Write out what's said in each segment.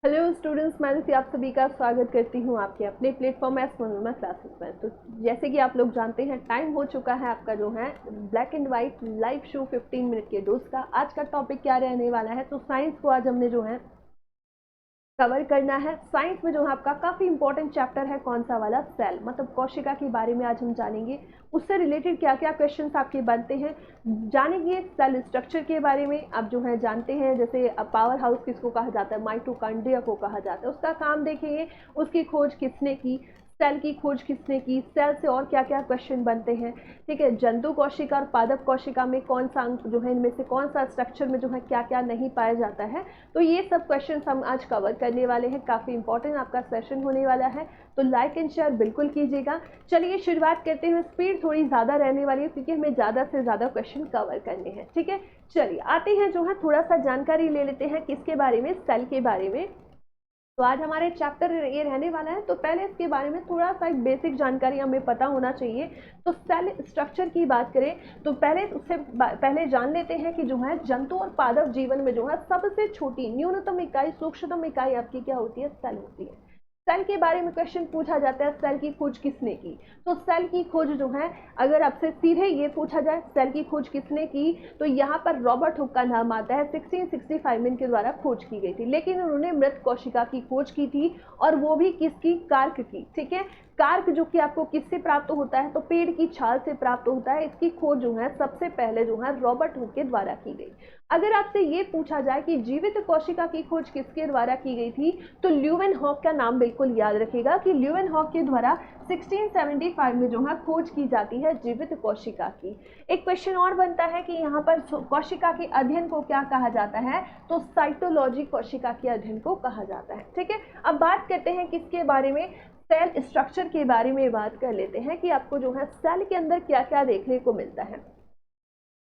Hello students, मैं अनुश्री आप सभी का स्वागत करती हूँ आपके अपने प्लेटफॉर्म एस मनोरमा क्लासेस में। तो जैसे कि आप लोग जानते हैं, टाइम हो चुका है आपका जो है black and white live show 15 minute के डोज का। आज का टॉपिक क्या रहने वाला है, तो साइंस को आज हमने जो है कवर करना है। साइंस में जो है आपका काफ़ी इंपॉर्टेंट चैप्टर है, कौन सा वाला, सेल मतलब कोशिका के बारे में आज हम जानेंगे। उससे रिलेटेड क्या क्या क्वेश्चंस आपके बनते हैं जानेंगे। सेल स्ट्रक्चर के बारे में आप जो है जानते हैं, जैसे पावर हाउस किसको कहा जाता है, माइटोकॉन्ड्रिया को कहा जाता है, उसका काम देखेंगे। उसकी खोज किसने की, सेल की खोज किसने की, सेल से और क्या क्या क्वेश्चन बनते हैं, ठीक है। जंतु कोशिका और पादप कोशिका में कौन सा अंग जो है, इनमें से कौन सा स्ट्रक्चर में जो है क्या क्या नहीं पाया जाता है, तो ये सब क्वेश्चन हम आज कवर करने वाले हैं। काफ़ी इंपॉर्टेंट आपका सेशन होने वाला है, तो लाइक एंड शेयर बिल्कुल कीजिएगा। चलिए शुरुआत करते हुए, स्पीड थोड़ी ज़्यादा रहने वाली है क्योंकि हमें ज़्यादा से ज़्यादा क्वेश्चन कवर करने हैं, ठीक है। चलिए आते हैं जो है, थोड़ा सा जानकारी ले लेते हैं किसके बारे में, सेल के बारे में। तो आज हमारे चैप्टर ये रहने वाला है, तो पहले इसके बारे में थोड़ा सा एक बेसिक जानकारी हमें पता होना चाहिए। तो सेल स्ट्रक्चर की बात करें तो पहले जान लेते हैं कि जो है जंतु और पादप जीवन में जो है सबसे छोटी न्यूनतम इकाई, सूक्ष्मतम इकाई आपकी क्या होती है, सेल होती है। सेल के बारे में क्वेश्चन पूछा जाता है, सेल की खोज किसने की। तो सेल की खोज जो है, अगर आपसे सीधे ये पूछा जाए सेल की खोज किसने की, तो यहाँ पर रॉबर्ट हुक का नाम आता है। 1665 में इनके द्वारा खोज की गई थी, लेकिन उन्होंने मृत कोशिका की खोज की थी, और वो भी किसकी, कार्क की, ठीक है। कार्क जो कि आपको किससे प्राप्त होता है, तो पेड़ की छाल से प्राप्त होता है। इसकी खोज जो है सबसे पहले जो है रॉबर्ट हुक के द्वारा की गई। अगर आपसे ये पूछा जाए कि जीवित कोशिका की खोज किसके द्वारा की गई थी, तो ल्यूवेनहॉक का नाम बिल्कुल याद रखिएगा कि ल्यूवेनहॉक के द्वारा 1675 में जो है खोज की जाती है जीवित कोशिका की। एक क्वेश्चन और बनता है कि यहाँ पर कोशिका के अध्ययन को क्या कहा जाता है, तो साइटोलॉजी कोशिका के अध्ययन को कहा जाता है, ठीक है। अब बात करते हैं किसके बारे में, सेल स्ट्रक्चर के बारे में बात कर लेते हैं कि आपको जो है सेल के अंदर क्या क्या देखने को मिलता है।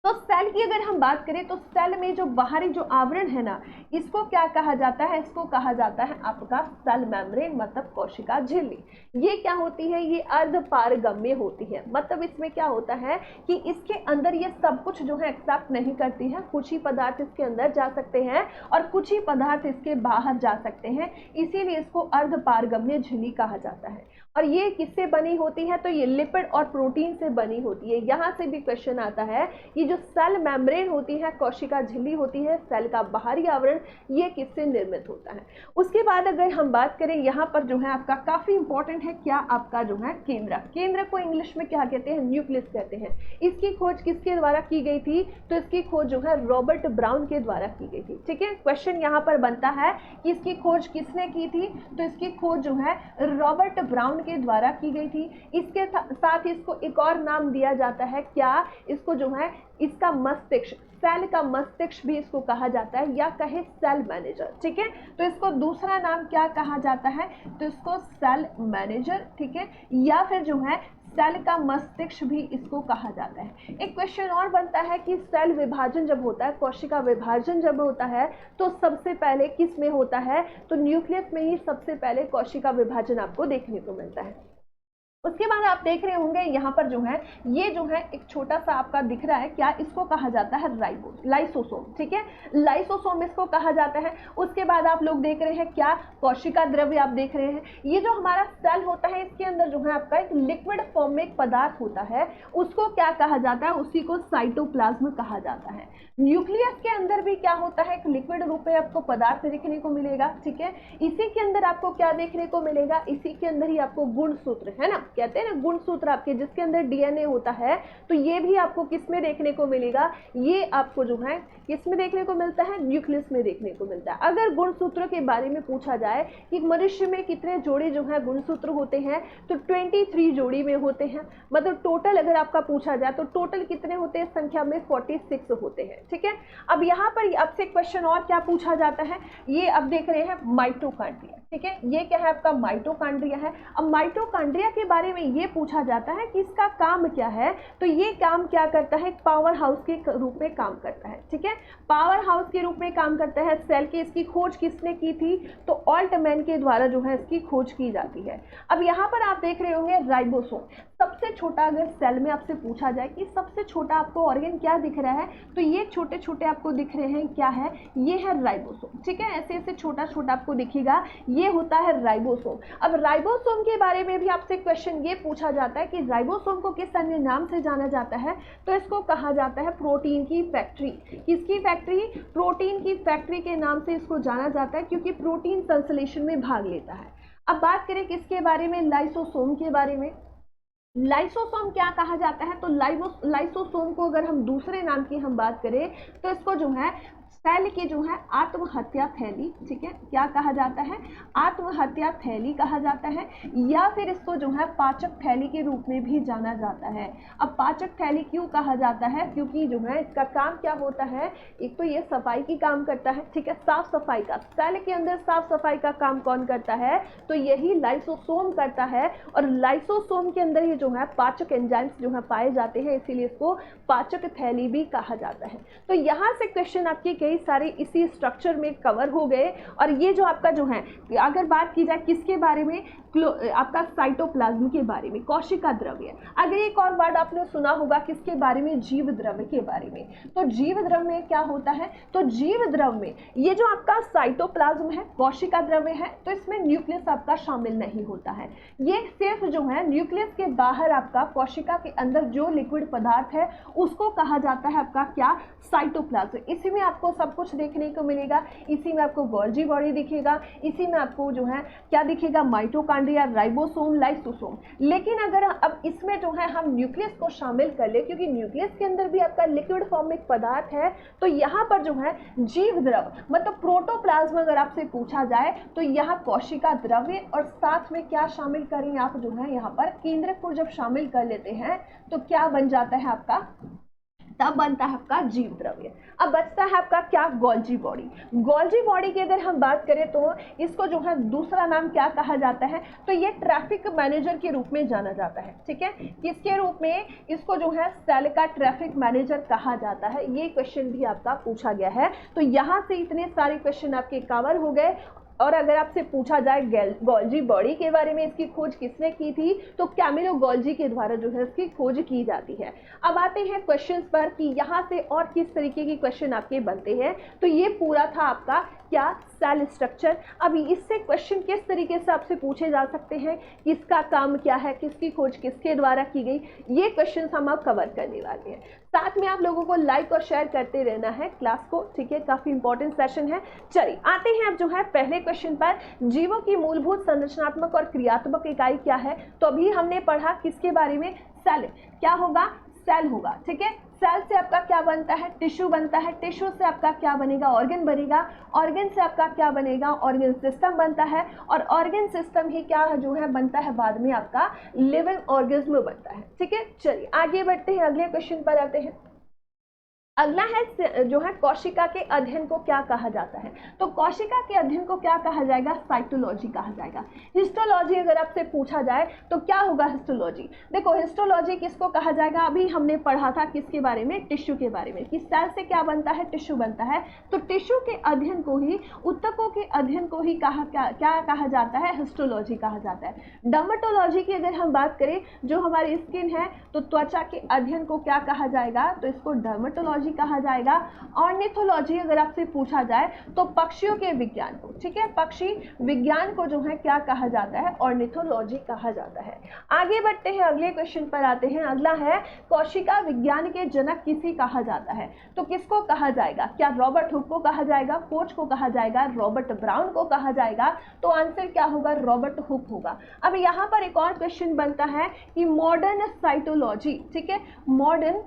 तो सेल की अगर हम बात करें तो सेल में जो बाहरी जो आवरण है ना, इसको क्या कहा जाता है, इसको कहा जाता है आपका सेल मेम्ब्रेन, मतलब कोशिका झिल्ली। ये क्या होती है, ये अर्धपारगम्य होती है। मतलब इसमें क्या होता है कि इसके अंदर ये सब कुछ जो है एक्सेप्ट नहीं करती है, कुछ ही पदार्थ इसके अंदर जा सकते हैं और कुछ ही पदार्थ इसके बाहर जा सकते हैं, इसीलिए इसको अर्धपारगम्य झिल्ली कहा जाता है। और ये किससे बनी होती है, तो ये लिपिड और प्रोटीन से बनी होती है। यहाँ से भी क्वेश्चन आता है कि जो सेल मेम्ब्रेन होती है, कोशिका झिल्ली होती है, सेल का बाहरी आवरण, ये किससे निर्मित होता है। उसके बाद अगर हम बात करें, यहाँ पर जो है आपका काफी इंपॉर्टेंट है क्या, आपका जो है केंद्र। केंद्र को इंग्लिश में क्या कहते हैं, न्यूक्लियस कहते हैं। इसकी खोज किसके द्वारा की गई थी, तो इसकी खोज जो है रॉबर्ट ब्राउन के द्वारा की गई थी, ठीक है। क्वेश्चन यहाँ पर बनता है कि इसकी खोज किसने की थी, तो इसकी खोज जो है रॉबर्ट ब्राउन के द्वारा की गई थी। इसके साथ इसको एक और नाम दिया जाता है क्या, इसको जो है इसका मस्तिष्क, सेल का मस्तिष्क भी इसको कहा जाता है, या कहे सेल मैनेजर, ठीक है। तो इसको दूसरा नाम क्या कहा जाता है, तो इसको सेल मैनेजर, ठीक है, या फिर जो है सेल का मस्तिष्क भी इसको कहा जाता है। एक क्वेश्चन और बनता है कि सेल विभाजन जब होता है, कोशिका विभाजन जब होता है, तो सबसे पहले किस में होता है, तो न्यूक्लियस में ही सबसे पहले कोशिका विभाजन आपको देखने को मिलता है। उसके बाद आप देख रहे होंगे यहाँ पर जो है, ये जो है एक छोटा सा आपका दिख रहा है क्या, इसको कहा जाता है लाइसोसोम, ठीक है, लाइसोसोम इसको कहा जाता है। उसके बाद आप लोग देख रहे हैं क्या, कोशिका द्रव्य आप देख रहे हैं। ये जो हमारा सेल होता है, इसके अंदर जो है आपका एक लिक्विड फॉर्म में एक पदार्थ होता है, उसको क्या कहा जाता है, उसी को साइटोप्लाज्म कहा जाता है। न्यूक्लियस के अंदर भी क्या होता है, एक लिक्विड रूप में आपको पदार्थ देखने को मिलेगा, ठीक है। इसी के अंदर आपको क्या देखने को मिलेगा, इसी के अंदर ही आपको गुणसूत्र है ना, कहते हैं ना गुणसूत्र आपके, जिसके अंदर डीएनए होता है, तो ये भी आपको किस में देखने को मिलेगा, ये आपको जो है किस में देखने को मिलता है, न्यूक्लियस में देखने को मिलता है। अगर गुणसूत्रों के बारे में पूछा जाए कि मनुष्य में कितने जोड़े जो है गुणसूत्र होते हैं, तो 23 जोड़ी में होते हैं। मतलब टोटल अगर आपका पूछा जाए तो टोटल कितने होते हैं, संख्या में 46 होते हैं, ठीक है। अब यहाँ पर आपसे क्वेश्चन और क्या पूछा जाता है, ये अब देख रहे हैं माइटोकॉन्ड्रिया, ठीक है। ये क्या है आपका, माइटोकॉन्ड्रिया है। अब माइटोकॉन्ड्रिया के बारे बारे में ये पूछा जाता है कि इसका काम क्या है, तो ये काम क्या करता है, एक पावर हाउस के रूप में काम करता है। ठीक है, पावर हाउस के रूप में काम करता है। सेल की इसकी खोज किसने की थी, तो ऑल्टमैन के द्वारा जो है इसकी खोज की जाती है। अब यहाँ पर आप देख रहे होंगे राइबोसोम, सबसे छोटा अगर सेल में आपसे पूछा जाए कि सबसे छोटा आपको ऑर्गन क्या दिख रहा है, तो ये छोटे छोटे आपको दिख रहे हैं, क्या है, ये है राइबोसोम। ठीक है, ऐसे ऐसे छोटा छोटा आपको दिखेगा, ये होता है राइबोसोम। अब राइबोसोम के बारे में भी आपसे क्वेश्चन ये पूछा जाता है कि राइबोसोम को किस अन्य नाम से जाना जाता है, तो इसको कहा जाता है प्रोटीन की फैक्ट्री। किसकी फैक्ट्री, प्रोटीन की फैक्ट्री के नाम से इसको जाना जाता है, क्योंकि प्रोटीन संश्लेषण में भाग लेता है। अब बात करें किसके बारे में, लाइसोसोम के बारे में। लाइसोसोम क्या कहा जाता है, तो लाइसोसोम को अगर हम दूसरे नाम की हम बात करें तो इसको जो है सेल की जो है आत्महत्या थैली, ठीक है, क्या कहा जाता है, आत्महत्या थैली कहा जाता है, या फिर इसको जो है पाचक थैली के रूप में भी जाना जाता है। अब पाचक थैली क्यों कहा जाता है, क्योंकि जो है इसका काम क्या होता है, एक तो ये सफाई की काम करता है, ठीक है, साफ सफाई का, सेल के अंदर साफ सफाई का काम कौन करता है, तो यही लाइसोसोम करता है। और लाइसोसोम के अंदर ही जो है पाचक एंजाइम्स जो है पाए जाते हैं, इसीलिए इसको पाचक थैली भी कहा जाता है। तो यहाँ से क्वेश्चन आपके कई सारे इसी स्ट्रक्चर में कवर हो गए। और ये जो आपका जो है, अगर बात की जाए किसके बारे में, आपका साइटोप्लाज्म के बारे में, कोशिका द्रव्य। अगर एक और वर्ड आपने सुना होगा किसके बारे में, जीव द्रव्य के बारे में। तो जीव द्रव्य में क्या होता है, तो जीव द्रव्य में ये जो आपका साइटोप्लाज्म है, कोशिका द्रव्य है, तो इसमें न्यूक्लियस आपका शामिल नहीं होता है। ये सिर्फ जो है न्यूक्लियस के बाहर आपका कोशिका के अंदर जो लिक्विड पदार्थ है उसको कहा जाता है आपका क्या, साइटोप्लाज्म। इसी में आपको सब कुछ देखने को मिलेगा, इसी में आपको गोल्जी बॉडी दिखेगा, इसी में आपको जो है क्या दिखेगा, माइटोकॉन्ड्रिया, राइबोसोम, लाइसोसोम। लेकिन अगर अब इसमें जो है हम न्यूक्लियस को शामिल कर ले, क्योंकि न्यूक्लियस के अंदर भी आपका लिक्विड फॉर्म में पदार्थ है, तो यहाँ पर जो है जीव द्रव्य मतलब प्रोटोप्लाज्म अगर आपसे पूछा जाए तो यहाँ कोशिका द्रव्य और साथ में क्या शामिल करें आप, जो है यहाँ पर केंद्रक को जब शामिल कर लेते हैं तो क्या बन जाता है आपका, तब बनता है आपका जीव द्रव्य। अब बचता है आपका क्या, गोल्जी बॉडी। गोल्जी बॉडी की अगर हम बात करें तो इसको जो है दूसरा नाम क्या कहा जाता है, तो ये ट्रैफिक मैनेजर के रूप में जाना जाता है। ठीक है, किसके रूप में, इसको जो है सेल का ट्रैफिक मैनेजर कहा जाता है। ये क्वेश्चन भी आपका पूछा गया है। तो यहाँ से इतने सारे क्वेश्चन आपके कवर हो गए। और अगर आपसे पूछा जाए गोल्जी बॉडी के बारे में, इसकी खोज किसने की थी, तो कैमिलो गोल्जी के द्वारा जो है इसकी खोज की जाती है। अब आते हैं क्वेश्चंस पर कि यहाँ से और किस तरीके की क्वेश्चन आपके बनते हैं। तो ये पूरा था आपका क्या, सेल स्ट्रक्चर। अब इससे क्वेश्चन किस तरीके से आपसे पूछे जा सकते हैं, किसका काम क्या है, किसकी खोज किसके द्वारा की गई, ये क्वेश्चन हम अब कवर करने वाले हैं। साथ में आप लोगों को लाइक और शेयर करते रहना है क्लास को, ठीक है, काफी इंपॉर्टेंट सेशन है। चलिए आते हैं अब जो है पहले क्वेश्चन पर, जीवों की मूलभूत संरचनात्मक और क्रियात्मक इकाई क्या है। तो अभी हमने पढ़ा किसके बारे में, सेल। क्या होगा, सेल होगा, ठीक है। सेल से आपका क्या बनता है, टिश्यू बनता है। टिश्यू से आपका क्या बनेगा, ऑर्गन बनेगा। ऑर्गन से आपका क्या बनेगा, ऑर्गन सिस्टम बनता है। और ऑर्गन सिस्टम ही क्या जो है बनता है बाद में आपका लिविंग ऑर्गेनिज्म बनता है। ठीक है, चलिए आगे बढ़ते हैं, अगले क्वेश्चन पर आते हैं। अगला है जो है कोशिका के अध्ययन को क्या कहा जाता है। तो कोशिका के अध्ययन को क्या कहा जाएगा, साइटोलॉजी कहा जाएगा। हिस्टोलॉजी अगर आपसे पूछा जाए तो क्या होगा हिस्टोलॉजी। देखो हिस्टोलॉजी किसको कहा जाएगा, अभी हमने पढ़ा था किसके बारे में, टिश्यू के बारे में, कि सेल से क्या बनता है, टिश्यू बनता है। तो टिश्यू के अध्ययन को ही, ऊतकों के अध्ययन को ही क्या कहा जाता है, हिस्टोलॉजी कहा जाता है। डर्मेटोलॉजी की अगर हम बात करें, जो हमारी स्किन है, तो त्वचा के अध्ययन को क्या कहा जाएगा, तो इसको डर्मेटोलॉजी कहा जाएगा। ऑर्निथोलॉजी अगर आपसे पूछा जाए तो पक्षियों के विज्ञान को, ठीक है, पक्षी विज्ञान को जो है क्या कहा जाता है, ऑर्निथोलॉजी कहा जाता है। आगे बढ़ते हैं, अगले क्वेश्चन पर आते हैं। अगला है कोशिका विज्ञान के जनक किसे कहा जाता है। तो किसको कहा जाएगा, क्या रॉबर्ट हुक को कहा जाएगा, कोच को कहा जाएगा, रॉबर्ट ब्राउन को कहा जाएगा। तो आंसर क्या होगा, रॉबर्ट हुक होगा। अब यहाँ पर एक और क्वेश्चन बनता है कि मॉडर्न साइटोलॉजी, ठीक है, मॉडर्न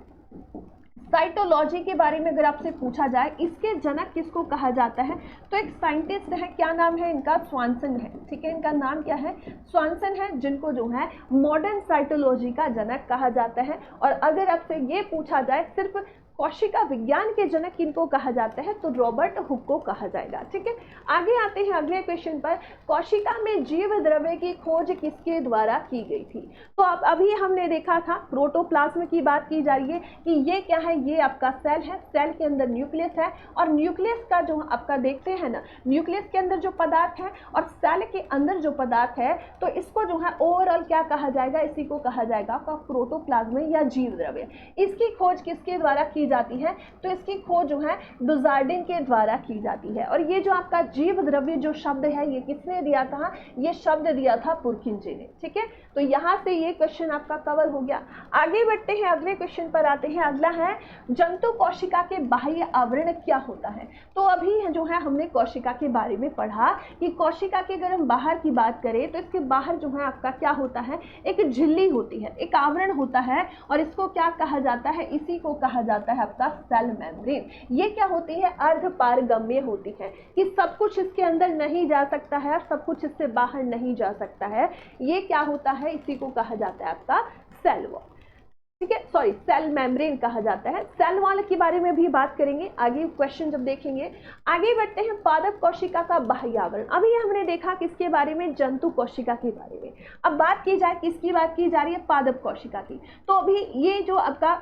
साइटोलॉजी के बारे में अगर आपसे पूछा जाए, इसके जनक किसको कहा जाता है। तो एक साइंटिस्ट है, क्या नाम है इनका, स्वानसन है, ठीक है, इनका नाम क्या है, स्वानसन है, जिनको जो है मॉडर्न साइटोलॉजी का जनक कहा जाता है। और अगर आपसे ये पूछा जाए सिर्फ कोशिका विज्ञान के जनक किनको कहा जाता है, तो रॉबर्ट हुक को कहा जाएगा। ठीक है, आगे आते हैं अगले क्वेश्चन पर। कोशिका में जीव द्रव्य की खोज किसके द्वारा की गई थी? तो अब अभी हमने देखा था प्रोटोप्लाज्म की बात की जा रही है कि ये क्या है, ये आपका सेल है, सेल के अंदर न्यूक्लियस है, और न्यूक्लियस का जो आपका देखते हैं ना, न्यूक्लियस के अंदर जो पदार्थ है और सेल के अंदर जो पदार्थ है, तो इसको जो है ओवरऑल क्या कहा जाएगा, इसी को कहा जाएगा आपका प्रोटोप्लाज्म या जीव द्रव्य। इसकी खोज किसके द्वारा की जाती है? तो इसकी खोज जो है डुजार्डिन के द्वारा की जाती है। और ये जो आपका जीव द्रव्य जो शब्द है, ये किसने दिया था? ये शब्द दिया था पुरकिंजे ने। ठीक है, तो यहां से ये क्वेश्चन आपका कवर हो गया। आगे बढ़ते हैं, अगले क्वेश्चन पर आते हैं। अगला है जंतु कोशिका के बाह्य आवरण क्या होता है? तो अभी जो है हमने कोशिका के बारे में पढ़ा कि कोशिका के अगर हम बाहर की बात करें तो इसके बाहर जो है आपका क्या होता है, एक झिल्ली होती है, एक आवरण होता है, और इसको क्या कहा जाता है? इसी को कहा जाता है आपका सेल मेम्ब्रेन। ये क्या होती है? अर्धपारगम्य होती है, कि सब कुछ इसके अंदर नहीं जा सकता है, सब कुछ इससे बाहर नहीं जा सकता है। ये क्या होता है? इसी को कहा जाता है आपका सेल वॉल। ठीक है, सॉरी, सेल मेम्ब्रेन कहा जाता है। सेल वॉल के बारे में भी बात करेंगे आगे क्वेश्चन जब देखेंगे। आगे बढ़ते हैं, पादप कोशिका का बाह्य आवरण। अभी हमने देखा किसके बारे में? जंतु कोशिका के बारे में। अब बात की जाए, किसकी बात की जा रही है? पादप कोशिका की। तो अभी ये जो आपका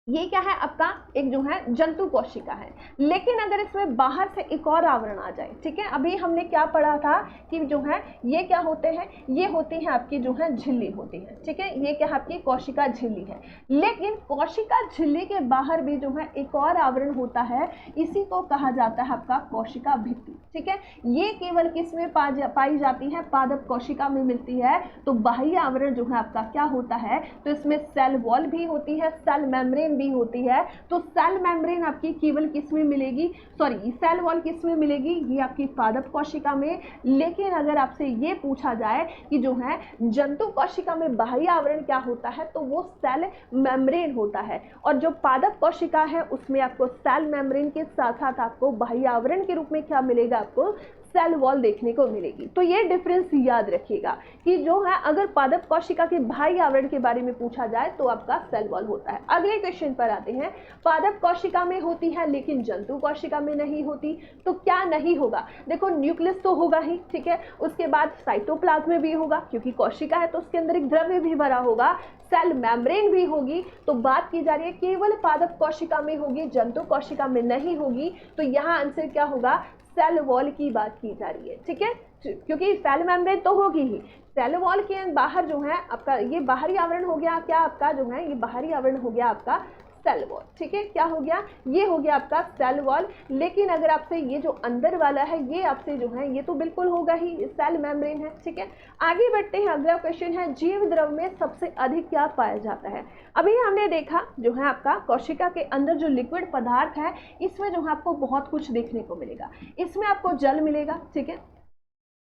ये क्या है? आपका एक जो है जंतु कोशिका है, लेकिन अगर इसमें बाहर से एक और आवरण आ जाए, ठीक है, अभी हमने क्या पढ़ा था कि जो है ये क्या होते हैं? ये होती है आपकी जो है झिल्ली होती है। ठीक है, ये क्या है? आपकी कोशिका झिल्ली है। लेकिन कोशिका झिल्ली के बाहर भी जो है एक और आवरण होता है, इसी को कहा जाता है आपका कोशिका भित्ति। ठीक है, ये केवल किस में पाई जाती है? पादप कोशिका में मिलती है। तो बाह्य आवरण जो है आपका क्या होता है? तो इसमें सेल वॉल भी होती है, सेल मेम्ब्रेन भी होती है। तो सेल मेम्ब्रेन आपकी केवल किस में मिलेगी? सॉरी, सेल वॉल किस में मिलेगी? ये आपकी पादप कोशिका में। लेकिन अगर आपसे ये पूछा जाए कि जो है जंतु कोशिका में बाह्य आवरण क्या होता है, तो वो सेल मेम्ब्रेन होता है। और जो पादप कोशिका है उसमें आपको सेल मेम्ब्रेन के साथ साथ आपको बाह्य आवरण के रूप में क्या मिलेगा? आपको सेल वॉल देखने को मिलेगी। तो ये डिफरेंस याद रखिएगा कि जो है अगर पादप कोशिका के बाह्य आवरण के बारे में पूछा जाए तो आपका सेल वॉल होता है। अगले क्वेश्चन पर आते हैं। पादप कोशिका में होती है लेकिन जंतु कोशिका में नहीं होती, तो क्या नहीं होगा? देखो, न्यूक्लियस तो होगा ही, ठीक है, उसके बाद साइटोप्लाज्म भी होगा, क्योंकि कोशिका है तो उसके अंदर एक द्रव्य भी भरा होगा, सेल मेम्ब्रेन भी होगी। तो बात की जा रही है केवल पादप कोशिका में होगी, जंतु कोशिका में नहीं होगी। तो यहाँ आंसर क्या होगा? सेल वॉल की बात की जा रही है। ठीक है, क्योंकि सेल मेम्ब्रेन तो होगी ही, सेल वॉल के बाहर जो है आपका ये बाहरी आवरण हो गया, क्या आपका जो है ये बाहरी आवरण हो गया आपका सेल वॉल। ठीक है, क्या हो गया? ये हो गया आपका सेल वॉल। लेकिन अगर आपसे ये जो अंदर वाला है, ये आपसे जो है ये तो बिल्कुल होगा ही, सेल मेम्ब्रेन है। ठीक है, आगे बढ़ते हैं। अगला क्वेश्चन है, जीव द्रव्य में सबसे अधिक क्या पाया जाता है? अभी हमने देखा जो है आपका कोशिका के अंदर जो लिक्विड पदार्थ है, इसमें जो है आपको बहुत कुछ देखने को मिलेगा। इसमें आपको जल मिलेगा, ठीक है,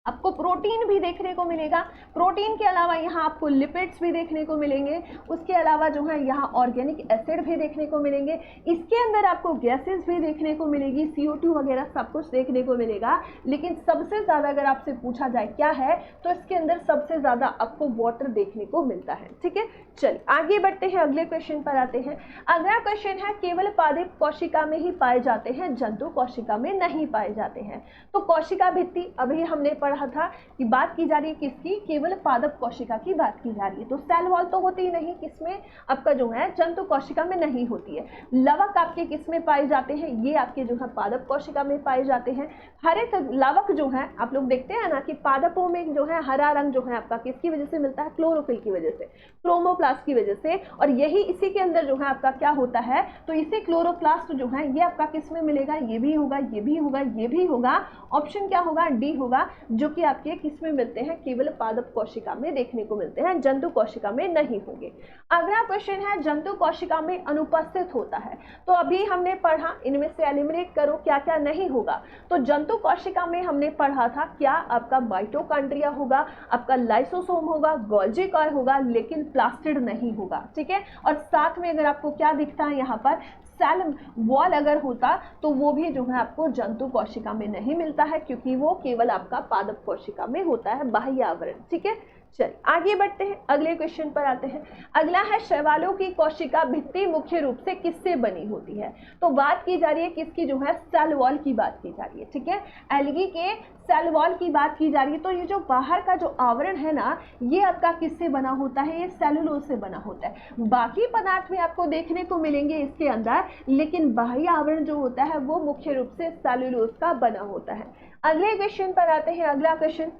आपको प्रोटीन भी देखने को मिलेगा। प्रोटीन के अलावा यहाँ आपको लिपिड्स भी देखने को मिलेंगे। उसके अलावा जो है यहाँ ऑर्गेनिक एसिड भी देखने को मिलेंगे। इसके अंदर आपको गैसेस भी देखने को मिलेगी, CO2 वगैरह सब कुछ देखने को मिलेगा। लेकिन सबसे ज़्यादा अगर आपसे पूछा जाए क्या है, तो इसके अंदर सबसे ज़्यादा आपको वाटर देखने को मिलता है। ठीक है, चलिए आगे बढ़ते हैं, अगले क्वेश्चन पर आते हैं। अगला क्वेश्चन है, केवल पादप कोशिका में ही पाए जाते हैं, जंतु कोशिका में नहीं पाए जाते हैं। तो कोशिका भित्ति अभी हमने पढ़ा था कि बात की जा रही है किसकी? केवल पादप कोशिका की बात की जा रही है। तो सेल वॉल तो होती ही नहीं, किसमें? आपका जो है जंतु कोशिका में नहीं होती है। लवक आपके किसमें पाए जाते हैं? ये आपके जो है पादप कोशिका में पाए जाते हैं। हरित लवक जो है आप लोग देखते हैं ना कि पादपों में जो है हरा रंग जो है आपका किसकी वजह से मिलता है? क्लोरोफिल की वजह से, क्रोमोप्लास्ट की वजह से। और यही इसी के अंदर जो है आपका क्या होता है? तो इसे क्लोरोप्लास्ट जो है ये आपका किसमें मिलेगा? ये भी होगा, ये भी होगा, ये भी होगा। ऑप्शन क्या होगा? डी होगा, जो कि आपके किसमें मिलते हैं? केवल पादप कोशिका में देखने को मिलते हैं, जंतु कोशिका में नहीं होंगे। अगला क्वेश्चन है, जंतु कोशिका में अनुपस्थित होता है। तो अभी हमने पढ़ा, इनमें से एलिमिनेट करो क्या क्या नहीं होगा। तो जंतु कोशिका में हमने पढ़ा था क्या? आपका माइटोकॉन्ड्रिया होगा, आपका लाइसोसोम होगा, गोल्जी कॉइल होगा, लेकिन प्लास्टिड नहीं होगा। ठीक है, और साथ में अगर आपको क्या दिखता है यहाँ पर, सेल वॉल अगर होता तो वो भी जो है आपको जंतु कोशिका में नहीं मिलता है, क्योंकि वो केवल आपका पादप कोशिका में होता है, बाह्य आवरण। ठीक है, चलिए आगे बढ़ते हैं, अगले क्वेश्चन पर आते हैं। अगला है शैवालों की कोशिका भित्ति मुख्य रूप से किससे बनी होती है? तो बात की जा रही है किसकी, जो है सेल वॉल की बात की जा रही है, ठीक है, एल्गी के सेल वॉल की बात की जा रही है। तो ये जो बाहर का जो आवरण है ना, ये आपका किससे बना होता है? ये सेलुलोज से बना होता है। बाकी पदार्थ भी आपको देखने को मिलेंगे इसके अंदर, लेकिन बाह्य आवरण जो होता है वो मुख्य रूप से सेलुलोज का बना होता है। अगले क्वेश्चन पर आते हैं। अगला क्वेश्चन,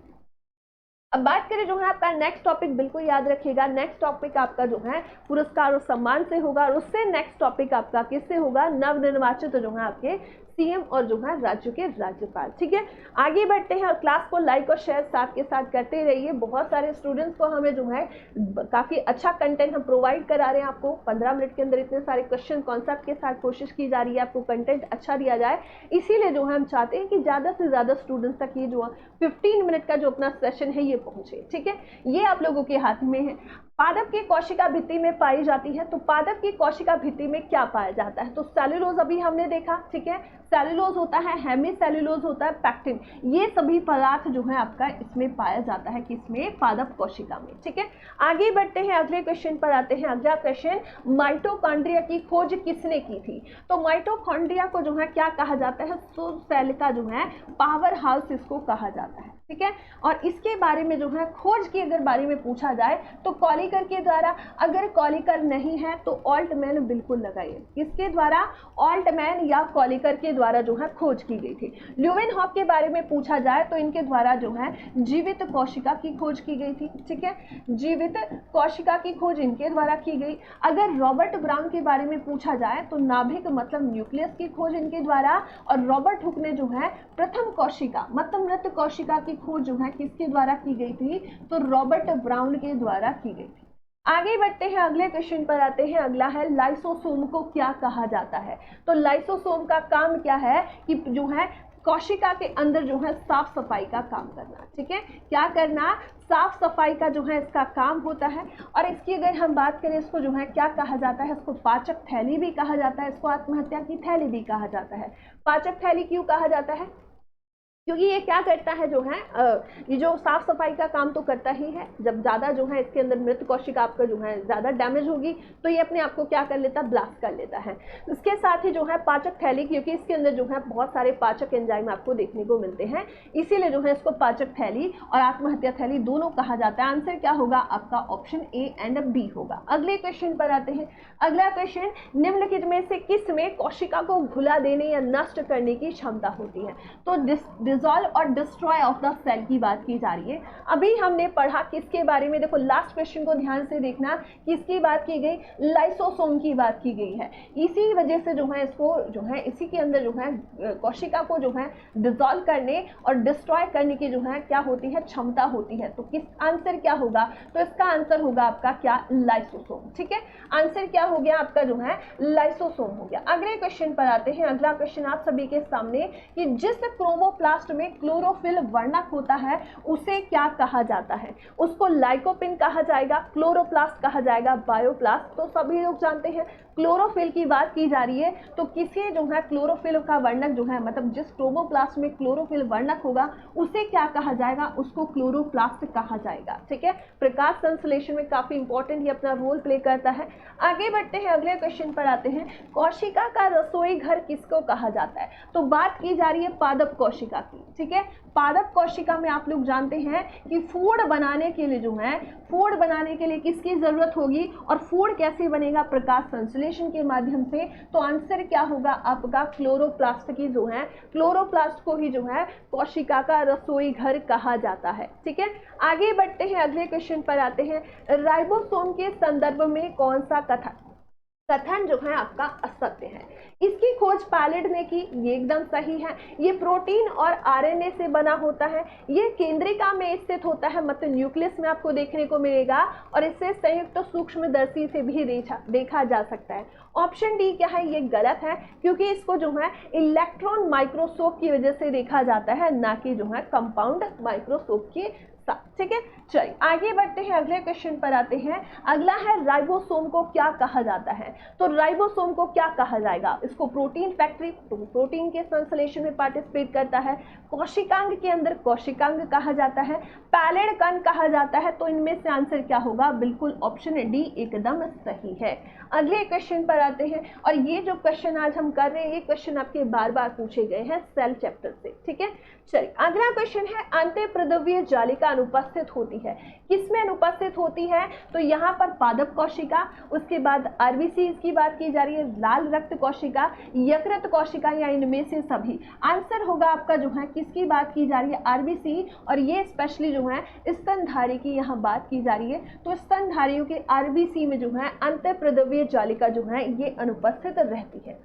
अब बात करें जो है आपका नेक्स्ट टॉपिक, बिल्कुल याद रखिएगा, नेक्स्ट टॉपिक आपका जो है पुरस्कार और सम्मान से होगा, और उससे नेक्स्ट टॉपिक आपका किससे होगा? नवनिर्वाचित जो है आपके सीएम और जो है राज्य के राज्यपाल, ठीक है। आगे बढ़ते हैं और क्लास को लाइक और शेयर साथ के साथ करते रहिए। बहुत सारे स्टूडेंट्स को हमें जो है काफ़ी अच्छा कंटेंट हम प्रोवाइड करा रहे हैं आपको। 15 मिनट के अंदर इतने सारे क्वेश्चन कॉन्सेप्ट के साथ कोशिश की जा रही है आपको कंटेंट अच्छा दिया जाए, इसीलिए जो है हम चाहते हैं कि ज़्यादा से ज़्यादा स्टूडेंट्स तक ये जो 15 मिनट का जो अपना सेशन है ये पहुँचे, ठीक है। ये आप लोगों के हाथ में है। पादप की कोशिका भित्ति में पाई जाती है, तो पादप की कोशिका भित्ति में क्या पाया जाता है? तो सेलुलोज अभी हमने देखा, ठीक है, सेलुलोज होता है, हेमी सेलुलोज होता है, पैक्टिन, ये सभी पदार्थ जो है आपका इसमें पाया जाता है, किसमें? पादप कोशिका में, ठीक है। आगे बढ़ते हैं, अगले क्वेश्चन पर आते हैं। अगला क्वेश्चन, माइटोकॉन्ड्रिया की खोज किसने की थी? तो माइटोकॉन्ड्रिया को जो है क्या कहा जाता है? तो सेल का जो है पावर हाउस इसको कहा जाता है, ठीक है। और इसके बारे में जो है खोज की अगर बारे में पूछा जाए तो कॉलिकर के द्वारा, अगर कॉलिकर नहीं है तो ऑल्टमैन बिल्कुल लगाइए। किसके द्वारा? ऑल्टमैन या कॉलिकर के द्वारा जो है खोज की गई थी। ल्यूवेनहॉक के बारे में पूछा जाए तो इनके द्वारा जो है जीवित कोशिका की खोज की गई थी, ठीक है, जीवित कोशिका की खोज इनके द्वारा की गई। अगर रॉबर्ट ब्राउन के बारे में पूछा जाए तो नाभिक मतलब न्यूक्लियस की खोज इनके द्वारा, और रॉबर्ट हुक ने जो है प्रथम कोशिका मतलब मृत कोशिका की खोज जो है किसके द्वारा की गई थी? तो रॉबर्ट ब्राउन के द्वारा की गई थी। आगे बढ़ते हैं, अगले क्वेश्चन पर आते हैं। अगला है लाइसोसोम को क्या कहा जाता है? तो लाइसोसोम का काम क्या है कि जो है कोशिका के अंदर जो है साफ सफाई का काम करना, ठीक है, क्या करना? साफ सफाई का जो है इसका काम होता है। और इसकी अगर हम बात करें, इसको जो है क्या कहा जाता है? इसको पाचक थैली भी कहा जाता है, इसको आत्महत्या की थैली भी कहा जाता है। पाचक थैली क्यों कहा जाता है? क्योंकि ये क्या करता है, जो है ये जो साफ सफाई का काम तो करता ही है। जब ज़्यादा जो है इसके अंदर मृत कोशिका आपका जो है ज़्यादा डैमेज होगी तो ये अपने आप को क्या कर लेता है? ब्लास्ट कर लेता है। इसके साथ ही जो है पाचक थैली, क्योंकि इसके अंदर जो है बहुत सारे पाचक एंजाइम आपको देखने को मिलते हैं, इसीलिए जो है इसको पाचक थैली और आत्महत्या थैली दोनों कहा जाता है। आंसर क्या होगा आपका? ऑप्शन ए एंड बी होगा। अगले क्वेश्चन पर आते हैं। अगला क्वेश्चन, निम्नलिखित में से किस में कोशिका को घुला देने या नष्ट करने की क्षमता होती है? तो डिसॉल्व और डिस्ट्रॉय ऑफ द सेल की बात की जा रही है। अभी हमने पढ़ा किसके बारे में? देखो लास्ट क्वेश्चन को ध्यान से देखना, किसकी बात की गई? लाइसोसोम की बात की गई है। इसी वजह से जो है इसको जो है इसी के अंदर जो है कोशिका को जो है डिसॉल्व करने और डिस्ट्रॉय करने की जो है क्या होती है? क्षमता होती है। तो किस आंसर क्या होगा? तो इसका आंसर होगा आपका क्या? लाइसोसोम, ठीक है। आंसर क्या हो गया आपका? जो है लाइसोसोम हो गया। अगले क्वेश्चन पर आते हैं। अगला क्वेश्चन आप सभी के सामने कि जिस क्रोमोप्लास्ट में क्लोरोफिल वर्णक होता है उसे क्या कहा जाता है? उसको लाइकोपिन कहा जाएगा, क्लोरोप्लास्ट कहा जाएगा, बायोप्लास्ट। तो सभी लोग जानते हैं क्लोरोफिल की बात की जा रही है, तो किसी जो है क्लोरोफिल का वर्णक जो है मतलब जिस क्रोमोप्लास्ट में क्लोरोफिल वर्णक होगा उसे क्या कहा जाएगा? उसको क्लोरोप्लास्ट कहा जाएगा, ठीक है। प्रकाश संश्लेषण में काफी इंपॉर्टेंट ये अपना रोल प्ले करता है। आगे बढ़ते हैं, अगले क्वेश्चन पर आते हैं। कोशिका का रसोई घर किसको कहा जाता है? तो बात की जा रही है पादप कोशिका की, ठीक है। पादप कोशिका में आप लोग जानते हैं कि फूड बनाने के लिए जो है फूड बनाने के लिए किसकी जरूरत होगी और फूड कैसे बनेगा? प्रकाश संश्लेषण के माध्यम से। तो आंसर क्या होगा आपका? क्लोरोप्लास्ट की जो है क्लोरोप्लास्ट को ही जो है कोशिका का रसोई घर कहा जाता है, ठीक है। आगे बढ़ते हैं, अगले क्वेश्चन पर आते हैं। राइबोसोम के संदर्भ में कौन सा कथन जो है आपका असत्य है? इसकी खोज पैलेट ने की, ये एकदम सही है। ये प्रोटीन और आरएनए से बना होता है, ये केंद्रिका में स्थित होता है, मतलब न्यूक्लियस में आपको देखने को मिलेगा, और इससे संयुक्त सूक्ष्मदर्शी से भी देखा जा सकता है। ऑप्शन डी क्या है? ये गलत है, क्योंकि इसको जो है इलेक्ट्रॉन माइक्रोस्कोप की वजह से देखा जाता है, ना कि जो है कंपाउंड माइक्रोस्कोप के साथ, ठीक है, चलिए आगे बढ़ते हैं, अगले क्वेश्चन पर आते हैं। अगला है राइबोसोम को क्या कहा जाता है। तो राइबोसोम को क्या कहा जाएगा, इसको प्रोटीन फैक्ट्री, तो प्रोटीन के संश्लेषण में पार्टिसिपेट करता है, कोशिकांग के अंदर कोशिकांग कहा जाता है, पैलेड कण कहा जाता है। तो इनमें से आंसर क्या होगा, बिल्कुल ऑप्शन डी एकदम सही है। अगले क्वेश्चन पर आते हैं, और ये जो क्वेश्चन आज हम कर रहे हैं ये क्वेश्चन आपके बार बार पूछे गए हैं सेल चैप्टर से, ठीक है। चलिए अगला क्वेश्चन है, अंतःप्रद्रव्य जालिका अनुपस्थित होती है, किसमें अनुपस्थित होती है। तो यहाँ पर पादप कोशिका, उसके बाद आरबीसी की बात की जा रही है, लाल रक्त कोशिका, यकृत कोशिका, या इनमें से सभी। आंसर होगा आपका जो है किसकी बात की जा रही है, आरबीसी, और ये स्पेशली जो है स्तनधारी की यहाँ बात की जा रही है। तो स्तनधारियों के आरबीसी में जो है अंतःप्रद्रव्य जालिका जो है ये अनुपस्थित रहती है।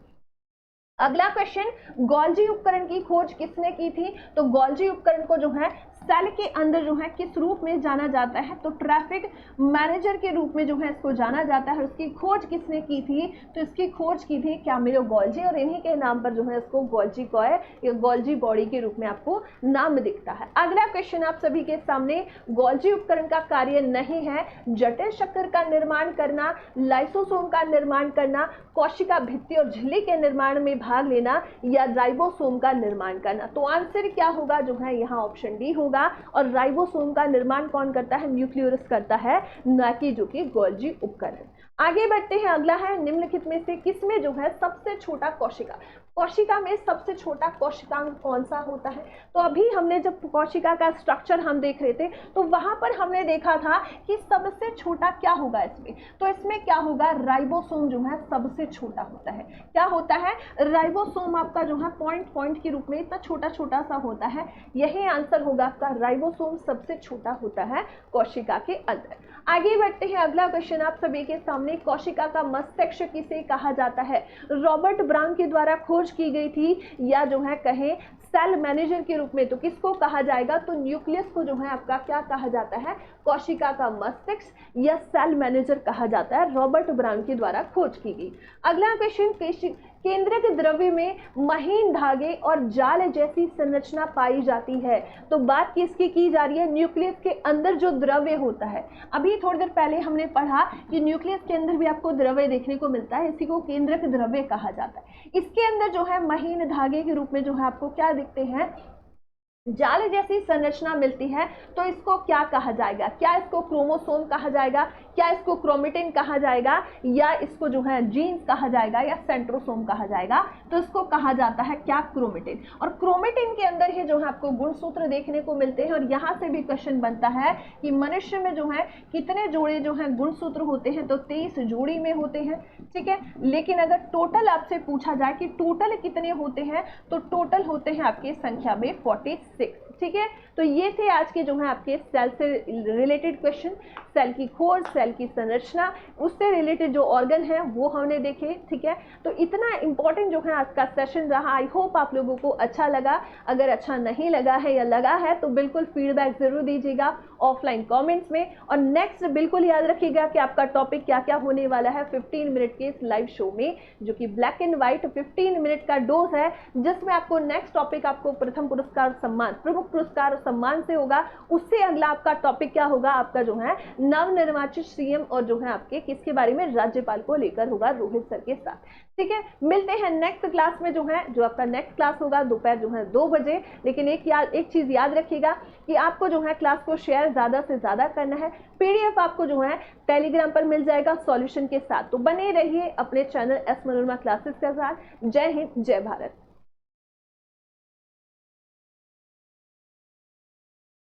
अगला क्वेश्चन, गोल्जी उपकरण की खोज किसने की थी। तो गोल्जी उपकरण को जो है सेल के अंदर जो है किस रूप में जाना जाता है, तो ट्रैफिक मैनेजर के रूप में जो है इसको जाना जाता है। उसकी खोज किसने की थी, तो इसकी खोज की थी कैमिलो गोल्जी, और इन्हीं के नाम पर जो है इसको गोल्जी कॉय या गोल्जी बॉडी के रूप में आपको नाम दिखता है। अगला क्वेश्चन आप सभी के सामने, गोल्जी उपकरण का कार्य नहीं है जटिल शक्कर का निर्माण करना, लाइसोसोम का निर्माण करना, कोशिका भित्ति और झिल्ली के निर्माण में भाग लेना, या राइबोसोम का निर्माण करना। तो आंसर क्या होगा, जो है यहाँ ऑप्शन डी होगा। और राइबोसोम का निर्माण कौन करता है, न्यूक्लियोलस करता है, न कि जो कि गोल्जी उपकरण। आगे बढ़ते हैं, अगला है, निम्नलिखित में से किसमें जो है सबसे छोटा कोशिका, कोशिका में सबसे छोटा कोशिकांग कौन सा होता है। तो अभी हमने जब कोशिका का स्ट्रक्चर हम देख रहे थे तो वहां पर हमने देखा था कि सबसे छोटा क्या होगा इसमें, तो इसमें क्या होगा, राइबोसोम जो है सबसे छोटा होता है। क्या होता है, राइबोसोम आपका जो है पॉइंट पॉइंट के रूप में इतना छोटा छोटा सा होता है। यही आंसर होगा आपका, राइबोसोम सबसे छोटा होता है कोशिका के अंदर। आगे बढ़ते हैं, अगला क्वेश्चन आप सभी के सामने, कोशिका का मस्तिष्क किसे कहा जाता है। रॉबर्ट ब्राउन के द्वारा खोज की गई थी, या जो है कहें सेल मैनेजर के रूप में, तो किसको कहा जाएगा, तो न्यूक्लियस को जो है आपका क्या कहा जाता है, कोशिका का मस्तिष्क या सेल मैनेजर कहा जाता है, रॉबर्ट ब्राउन के द्वारा खोज की गई। अगला क्वेश्चन, केंद्रक द्रव्य में महीन धागे और जाल जैसी संरचना पाई जाती है। तो बात किसकी की जा रही है, न्यूक्लियस के अंदर जो द्रव्य होता है। अभी थोड़ी देर पहले हमने पढ़ा कि न्यूक्लियस के अंदर भी आपको द्रव्य देखने को मिलता है, इसी को केंद्रक द्रव्य कहा जाता है। इसके अंदर जो है महीन धागे के रूप में जो है आपको क्या दिखते हैं, जाल जैसी संरचना मिलती है। तो इसको क्या कहा जाएगा, क्या इसको क्रोमोसोम कहा जाएगा, क्या इसको क्रोमेटिन कहा जाएगा, या इसको जो है जीन्स कहा जाएगा, या सेंट्रोसोम कहा जाएगा। तो इसको कहा जाता है क्या, क्रोमेटिन। और क्रोमेटिन के अंदर ही जो है आपको गुणसूत्र देखने को मिलते हैं। और यहाँ से भी क्वेश्चन बनता है कि मनुष्य में जो है कितने जोड़े जो है गुणसूत्र होते हैं, तो 23 जोड़ी में होते हैं, ठीक है। लेकिन अगर टोटल आपसे पूछा जाए कि टोटल कितने होते हैं, तो टोटल होते हैं आपके संख्या में 46, ठीक है। तो ये थे आज के जो है आपके सेल से रिलेटेड क्वेश्चन, सेल की खोज, सेल की संरचना, उससे रिलेटेड जो ऑर्गन है वो हमने देखे, ठीक है। तो इतना इंपॉर्टेंट जो है आज का सेशन रहा। आई होप आप लोगों को अच्छा लगा। अगर अच्छा नहीं लगा है या लगा है तो बिल्कुल फीडबैक जरूर दीजिएगा ऑफलाइन कमेंट्स में। और नेक्स्ट बिल्कुल याद रखिएगा कि आपका टॉपिक क्या क्या होने वाला है 15 मिनट के इस लाइव शो में, जो कि ब्लैक एंड व्हाइट 15 मिनट का डोज है, जिसमें आपको नेक्स्ट टॉपिक आपको प्रथम पुरस्कार सम्मान, प्रमुख पुरस्कार और सम्मान से होगा। उससे अगला आपका टॉपिक क्या होगा, आपका जो है नवनिर्वाचित सीएम और जो है आपके किसके बारे में, राज्यपाल को लेकर होगा, रोहित सर के साथ, ठीक है। मिलते हैं नेक्स्ट क्लास में, जो है जो आपका नेक्स्ट क्लास होगा दोपहर जो है 2 बजे। लेकिन एक चीज याद रखिएगा कि आपको जो है क्लास को शेयर ज्यादा से ज्यादा करना है। पीडीएफ आपको जो है टेलीग्राम पर मिल जाएगा सॉल्यूशन के साथ। तो बने रहिए अपने चैनल एस मनोरमा क्लासेस के साथ। जय हिंद, जय भारत।